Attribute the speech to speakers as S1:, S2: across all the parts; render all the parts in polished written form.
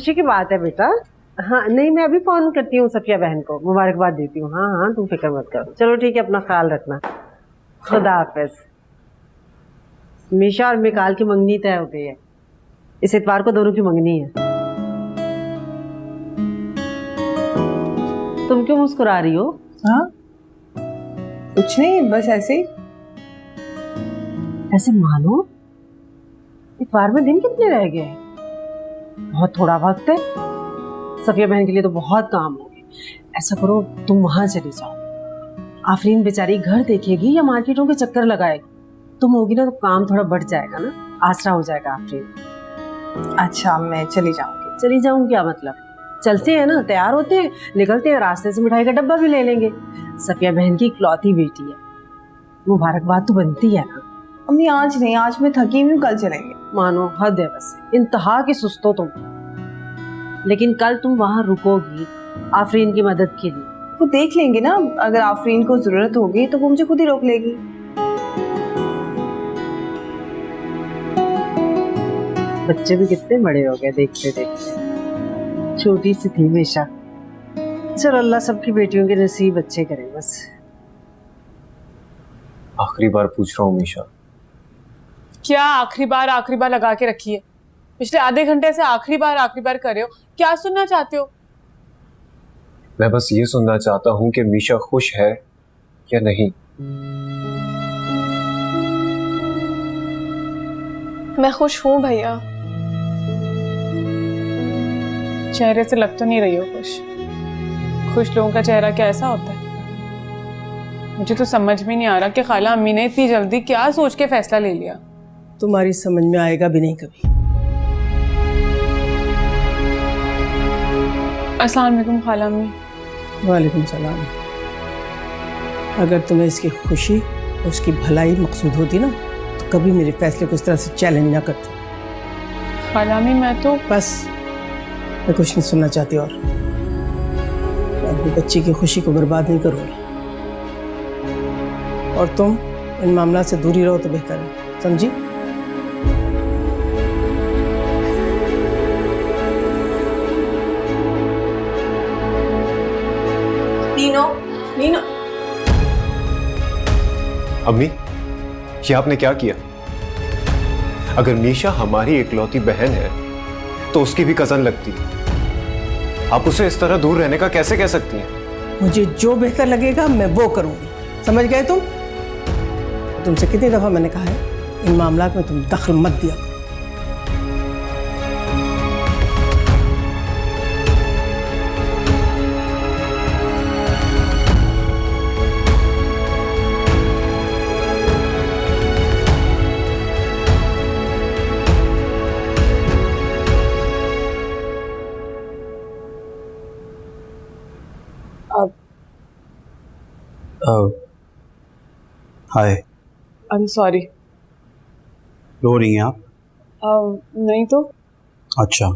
S1: खुशी की बात है बेटा। हाँ नहीं, मैं अभी फोन करती हूँ सफिया बहन को, मुबारकबाद देती हूँ। हाँ हाँ तुम फिक्र मत करो। चलो ठीक है, अपना ख्याल रखना। खुदा हाफिज। मीशा और मिकाल की मंगनी तय हो गई है, इस इतवार को दोनों की मंगनी है। तुम क्यों मुस्कुरा रही हो?
S2: हाँ कुछ नहीं, बस ऐसे ही।
S1: ऐसे मानो इतवार में दिन कितने रह गए? बहुत थोड़ा वक्त है। सफिया बहन के लिए तो बहुत काम हो गए। ऐसा करो तुम वहां चली जाओ, आफरीन बेचारी घर देखेगी या मार्केटों के चक्कर लगाएगी। तुम होगी ना तो काम थोड़ा बढ़ जाएगा ना, आसरा हो जाएगा आफरीन।
S2: अच्छा मैं चली जाऊंगी।
S1: चली जाऊं क्या मतलब? चलते हैं ना, तैयार होते हैं, निकलते हैं, रास्ते से मिठाई का डब्बा भी ले लेंगे। सफिया बहन की इकलौती बेटी है, मुबारकबाद तो बनती है ना।
S2: अम्मी आज नहीं, आज मैं थकी हुई हूँ, कल चलेंगे।
S1: मानो हद है बस, इंतहा की सुस्तो तुम। लेकिन कल तुम वहां रुकोगी आफरीन की मदद के लिए।
S2: वो देख लेंगे ना, अगर आफरीन को जरूरत होगी तो वो मुझे खुद ही रोक लेगी।
S1: बच्चे भी कितने बड़े हो गए देखते देखते, छोटी सी थी मीशा। चलो अल्लाह सबकी बेटियों के नसीब अच्छे करे बस।
S3: आखिरी बार पूछ रहा हूँ मीशा।
S4: क्या आखिरी बार लगा के रखी है? पिछले आधे घंटे से आखिरी बार कर रहे हो। क्या सुनना चाहते हो?
S3: मैं बस ये सुनना चाहता हूँ कि मीशा खुश है या नहीं।
S5: मैं खुश हूँ भैया।
S4: चेहरे से लग तो नहीं रही हो खुश। खुश लोगों का चेहरा क्या ऐसा होता है? मुझे तो समझ में नहीं आ रहा कि खाला अम्मी ने इतनी जल्दी क्या सोच के फैसला ले लिया।
S6: तुम्हारी समझ में आएगा भी नहीं कभी।
S4: अस्सलाम वालेकुम खाला अम्मी।
S6: वालेकुम सलाम। अगर तुम्हें इसकी खुशी और उसकी भलाई मकसूद होती ना तो कभी मेरे फैसले को इस तरह से चैलेंज ना करती।
S4: खाला अम्मी मैं तो
S6: बस, मैं कुछ नहीं सुनना चाहती और मैं अपनी बच्ची की खुशी को बर्बाद नहीं करूँगी। और तुम इन मामला से दूरी रहो तो बेहतर है, समझी?
S4: नीनो
S3: अम्मी, ये आपने क्या किया? अगर मीशा हमारी इकलौती बहन है तो उसकी भी कजन लगती है। आप उसे इस तरह दूर रहने का कैसे कह सकती हैं?
S6: मुझे जो बेहतर लगेगा मैं वो करूँगी, समझ गए तुम? तुमसे कितनी दफ़ा मैंने कहा है इन मामलात में तुम दखल मत दिया।
S7: हाय।
S4: I am sorry.
S7: रो रही हैं आप?
S4: नहीं तो।
S7: अच्छा,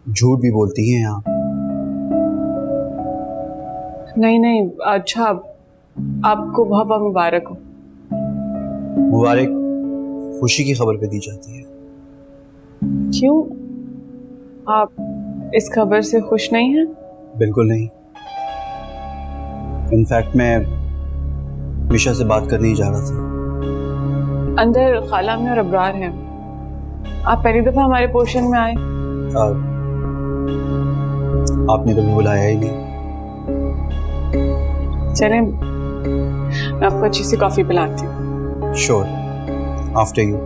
S7: झूठ भी बोलती हैं आप?
S4: नहीं अच्छा, आपको बहुत बहुत मुबारक हो।
S7: मुबारक खुशी की खबर पे दी जाती है।
S4: क्यों, आप इस खबर से खुश नहीं हैं?
S7: बिल्कुल नहीं। इनफैक्ट मैं मीशा से बात करने ही जा रहा था।
S4: अंदर खाला में और अबरार हैं। आप पहली दफा हमारे पोर्शन में आए।
S7: आपने कभी बुलाया ही नहीं।
S4: चलें, मैं आपको अच्छी सी कॉफी पिलाती हूँ।
S7: Sure, after you.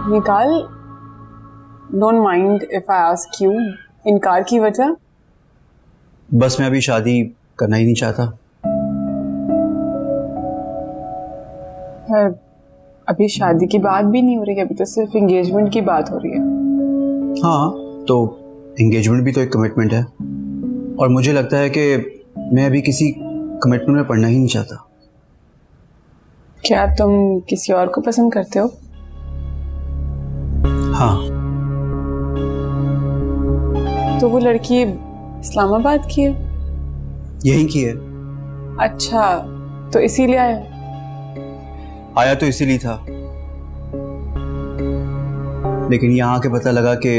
S4: निकाल, don't mind if I ask you, इनकार की वजह?
S7: बस मैं अभी शादी करना ही नहीं चाहता।
S4: अभी शादी की बात भी नहीं हो रही, अभी तो सिर्फ एंगेजमेंट की बात हो रही है।
S7: हाँ, तो एंगेजमेंट भी तो एक कमिटमेंट है और मुझे लगता है कि मैं अभी किसी कमिटमेंट में पड़ना ही नहीं चाहता।
S4: क्या तुम किसी और को पसंद करते हो?
S7: हाँ।
S4: तो वो लड़की इस्लामाबाद की है?
S7: यहीं की है।
S4: अच्छा, तो इसीलिए आए?
S7: आया तो इसीलिए था, लेकिन यहाँ आके पता लगा कि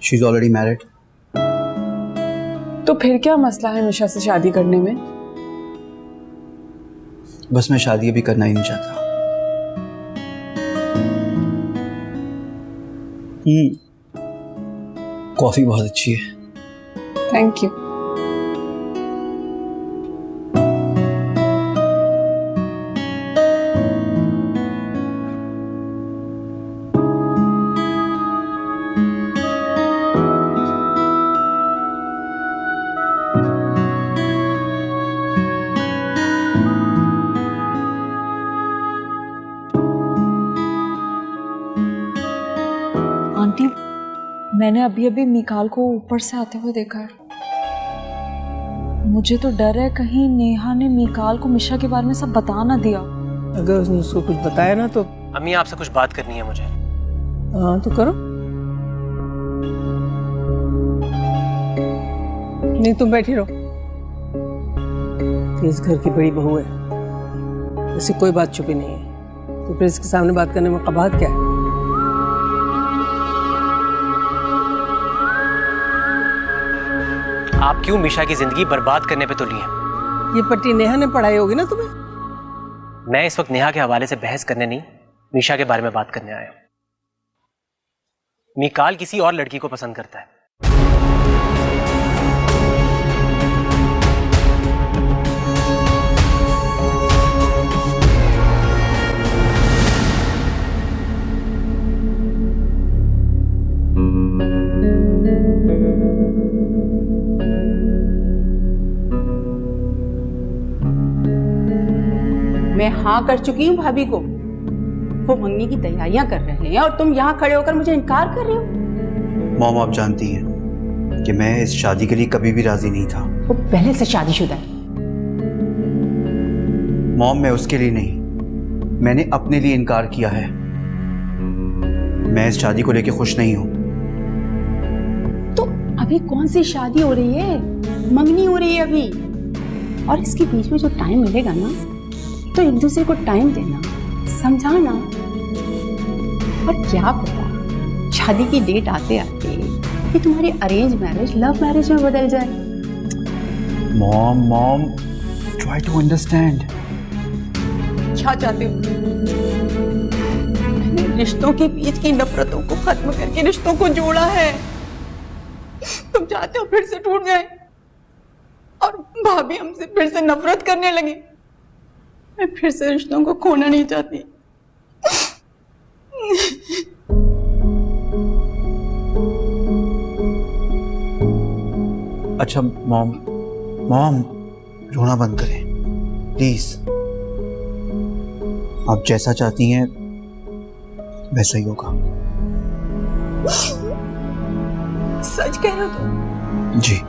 S7: शी इज ऑलरेडी मैरिड।
S4: तो फिर क्या मसला है मिशा से शादी करने में?
S7: बस मैं शादी अभी करना ही नहीं चाहता। कॉफी बहुत अच्छी है।
S4: Thank you.
S8: आंटी, मैंने अभी अभी मिकाल को ऊपर से आते हुए देखा है। मुझे तो डर है कहीं नेहा ने मिकाल को मिशा के बारे में सब बता ना दिया।
S6: अगर उसने उसको कुछ बताया ना तो
S9: अम्मी आपसे कुछ बात करनी है मुझे।
S6: हाँ तो करो, नहीं तुम बैठी रहो। तो इस घर की बड़ी बहू है, ऐसी कोई बात छुपी नहीं है, तो फिर इसके सामने बात करने में कबाहत क्या है?
S9: आप क्यों मिशा की जिंदगी बर्बाद करने पे तुली हैं?
S6: ये पट्टी नेहा ने पढ़ाई होगी ना तुम्हें?
S9: मैं इस वक्त नेहा के हवाले से बहस करने नहीं, मिशा के बारे में बात करने आया हूं। मिकाल किसी और लड़की को पसंद करता है।
S10: मैं हाँ कर चुकी हूँ भाभी को। वो मंगनी की तैयारियां कर रहे हैं और तुम यहाँ खड़े होकर मुझे इनकार कर रहे हो।
S7: मॉम, आप जानती हैं कि मैं इस शादी के लिए कभी भी राजी नहीं था।
S10: वो पहले से शादीशुदा है।
S7: मॉम, मैं उसके लिए नहीं, मैंने अपने लिए इनकार किया है। मैं इस शादी को लेकर खुश नहीं हूं।
S10: तो अभी कौन सी शादी हो रही है? मंगनी हो रही है अभी, और इसके बीच में जो टाइम मिलेगा ना, तो एक दूसरे को टाइम देना, समझाना। और क्या पता शादी की डेट आते आते कि तुम्हारी अरेंज मैरिज लव मैरिज में बदल जाए।
S7: Mom, try to understand.
S10: क्या चाहते हो? मैंने रिश्तों के बीच की नफरतों को खत्म करके रिश्तों को जोड़ा है। तुम चाहते हो फिर से टूट जाए और भाभी हमसे फिर से नफरत करने लगी। मैं फिर से रिश्तों को खोना नहीं चाहती।
S7: अच्छा मॉम, रोना बंद करें प्लीज। आप जैसा चाहती हैं वैसा ही होगा।
S10: सच कह रहे हो तुम?
S7: जी।